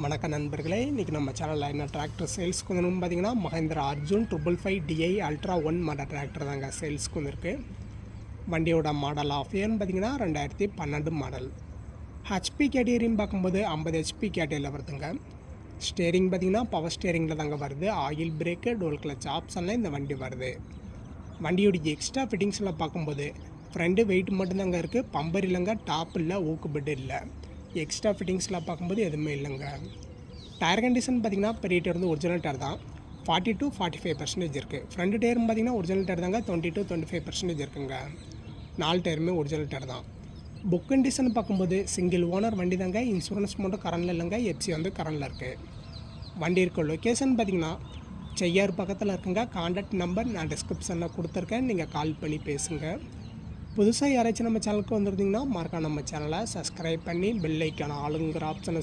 வணக்க நண்பர்களே, இன்றைக்கி நம்ம சேனலில் என்ன டிராக்டர் சேல்ஸ்க்கு வந்துன்னு பார்த்தீங்கன்னா Mahindra Arjun 555DI ultra 1 model tractor தாங்க சேல்ஸ்க்கு வந்துருக்கு. வண்டியோட மாடல் ஆஃப் இயர்னு பார்த்தீங்கன்னா 2012 மாடல். ஹெச்பி கேட்டகரின்னு பார்க்கும்போது 50 ஹெச்பி கேட்டகரியில் வருதுங்க. ஸ்டேரிங் பார்த்தீங்கன்னா பவர் ஸ்டேரிங்கில் தாங்க வருது. ஆயில் பிரேக்கு டோல் கிளச் ஆப்ஷனில் இந்த வண்டி வருது. வண்டியோடைய எக்ஸ்ட்ரா ஃபிட்டிங்ஸில் பார்க்கும்போது ஃப்ரண்ட்டு வெயிட் மட்டும்தாங்க இருக்குது. பம்பர் இல்லைங்க, டாப் இல்லை, ஊக்கு பெட் இல்லை. எக்ஸ்ட்ரா ஃபிட்டிங்ஸில் பார்க்கும்போது எதுவுமே இல்லைங்க. டயர் கண்டிஷன் பார்த்திங்கன்னா பெரிய டயர் வந்து ஒரிஜினல் டயர் தான். 40 to 45% இருக்குது. ஃப்ரண்ட் டயர்னு பார்த்திங்கன்னா ஒரிஜினல் டயர் தாங்க. 20 to 25% இருக்குங்க. 4 டயருமே ஒரிஜினல் டயர் தான். புக் கண்டிஷன் பார்க்கும்போது சிங்கிள் ஓனர் வண்டி தாங்க. இன்சூரன்ஸ் மட்டும் கரண்டில் இல்லைங்க. எஃப்சி வந்து கரண்டில் இருக்குது. வண்டி இருக்க லொக்கேஷன் பார்த்திங்கன்னா cheyyar பக்கத்தில் இருக்குங்க. கான்டாக்ட் நம்பர் நான் டிஸ்கிரிப்ஷனில் கொடுத்துருக்கேன். நீங்கள் கால் பண்ணி பேசுங்க. புதுசாக யாராச்சும் நம்ம சேனலுக்கு வந்துருந்தீங்கன்னா மறக்காம நம்ம சேனலை சப்ஸ்கிரைப் பண்ணி பெல் ஐக்கான ஆளுங்கிற ஆப்ஷனை